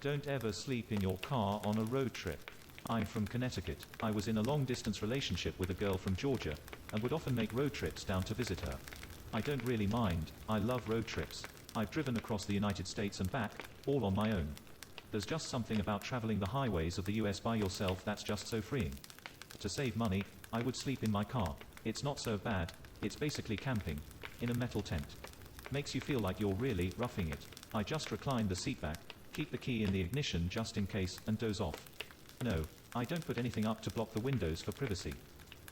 Don't ever sleep in your car on a road trip. I'm from Connecticut. I was in a long-distance relationship with a girl from Georgia, and would often make road trips down to visit her. I don't really mind, I love road trips. I've driven across the United States and back, all on my own. There's just something about traveling the highways of the US by yourself that's just so freeing. To save money, I would sleep in my car. It's not so bad, it's basically camping. In a metal tent. Makes you feel like you're really roughing it. I just recline the seat back, keep the key in the ignition just in case, and doze off. No, I don't put anything up to block the windows for privacy.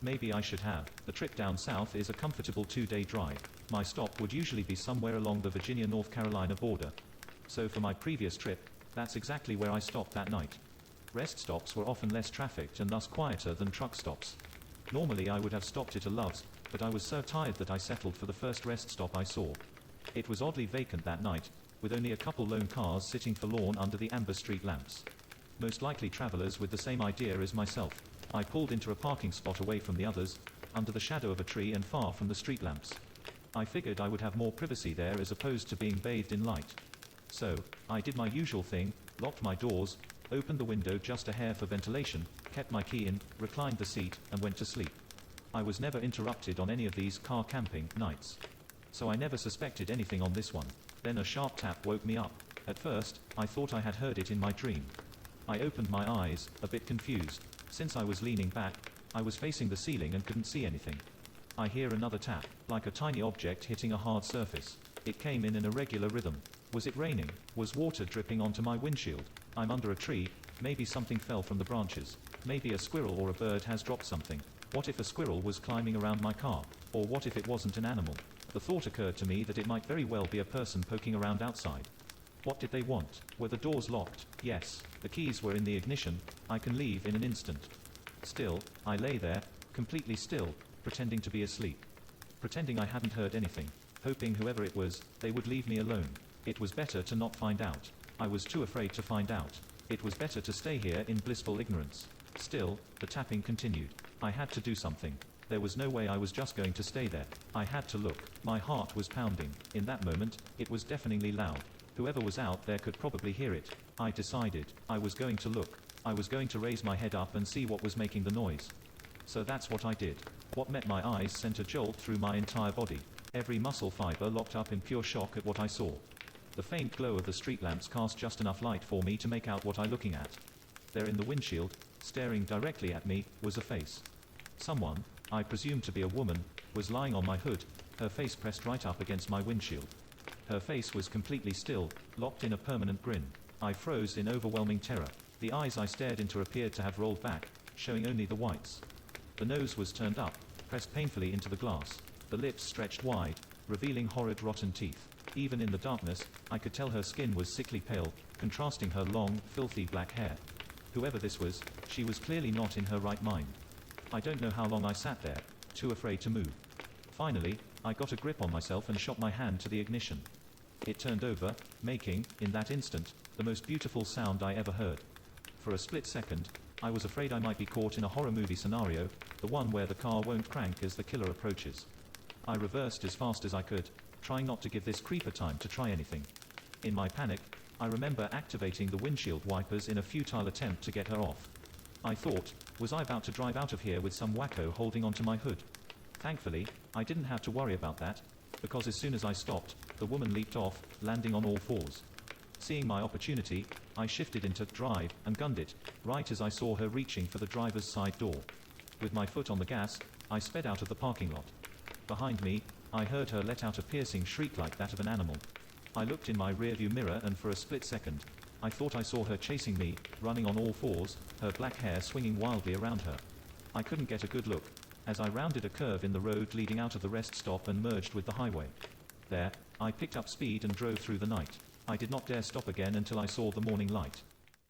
Maybe I should have. The trip down south is a comfortable 2-day drive. My stop would usually be somewhere along the Virginia-North Carolina border. So for my previous trip, that's exactly where I stopped that night. Rest stops were often less trafficked and thus quieter than truck stops. Normally I would have stopped at a Love's, but I was so tired that I settled for the first rest stop I saw. It was oddly vacant that night, with only a couple lone cars sitting forlorn under the amber street lamps. Most likely travelers with the same idea as myself. I pulled into a parking spot away from the others, under the shadow of a tree and far from the street lamps. I figured I would have more privacy there as opposed to being bathed in light. So, I did my usual thing, locked my doors, opened the window just a hair for ventilation, kept my key in, reclined the seat, and went to sleep. I was never interrupted on any of these car camping nights. So I never suspected anything on this one. Then a sharp tap woke me up. At first, I thought I had heard it in my dream. I opened my eyes, a bit confused. Since I was leaning back, I was facing the ceiling and couldn't see anything. I hear another tap, like a tiny object hitting a hard surface. It came in an irregular rhythm. Was it raining? Was water dripping onto my windshield? I'm under a tree, maybe something fell from the branches. Maybe a squirrel or a bird has dropped something. What if a squirrel was climbing around my car? Or what if it wasn't an animal? The thought occurred to me that it might very well be a person poking around outside. What did they want? Were the doors locked? Yes. The keys were in the ignition. I can leave in an instant. Still, I lay there, completely still, pretending to be asleep. Pretending I hadn't heard anything. Hoping whoever it was, they would leave me alone. It was better to not find out. I was too afraid to find out. It was better to stay here in blissful ignorance. Still, the tapping continued. I had to do something. There was no way I was just going to stay there. I had to look. My heart was pounding. In that moment, it was deafeningly loud. Whoever was out there could probably hear it. I decided, I was going to look. I was going to raise my head up and see what was making the noise. So that's what I did. What met my eyes sent a jolt through my entire body. Every muscle fiber locked up in pure shock at what I saw. The faint glow of the street lamps cast just enough light for me to make out what I'm looking at. There in the windshield, staring directly at me, was a face. Someone, I presume to be a woman, was lying on my hood, her face pressed right up against my windshield. Her face was completely still, locked in a permanent grin. I froze in overwhelming terror. The eyes I stared into appeared to have rolled back, showing only the whites. The nose was turned up, pressed painfully into the glass. The lips stretched wide, revealing horrid rotten teeth. Even in the darkness, I could tell her skin was sickly pale, contrasting her long, filthy black hair. Whoever this was, she was clearly not in her right mind. I don't know how long I sat there, too afraid to move. Finally, I got a grip on myself and shot my hand to the ignition. It turned over, making, in that instant, the most beautiful sound I ever heard. For a split second, I was afraid I might be caught in a horror movie scenario, the one where the car won't crank as the killer approaches. I reversed as fast as I could, trying not to give this creeper time to try anything. In my panic, I remember activating the windshield wipers in a futile attempt to get her off. I thought, was I about to drive out of here with some wacko holding onto my hood? Thankfully, I didn't have to worry about that, because as soon as I stopped, the woman leaped off, landing on all fours. Seeing my opportunity, I shifted into drive and gunned it, right as I saw her reaching for the driver's side door. With my foot on the gas, I sped out of the parking lot. Behind me, I heard her let out a piercing shriek like that of an animal. I looked in my rearview mirror and for a split second, I thought I saw her chasing me, running on all fours, her black hair swinging wildly around her. I couldn't get a good look, as I rounded a curve in the road leading out of the rest stop and merged with the highway. There, I picked up speed and drove through the night. I did not dare stop again until I saw the morning light.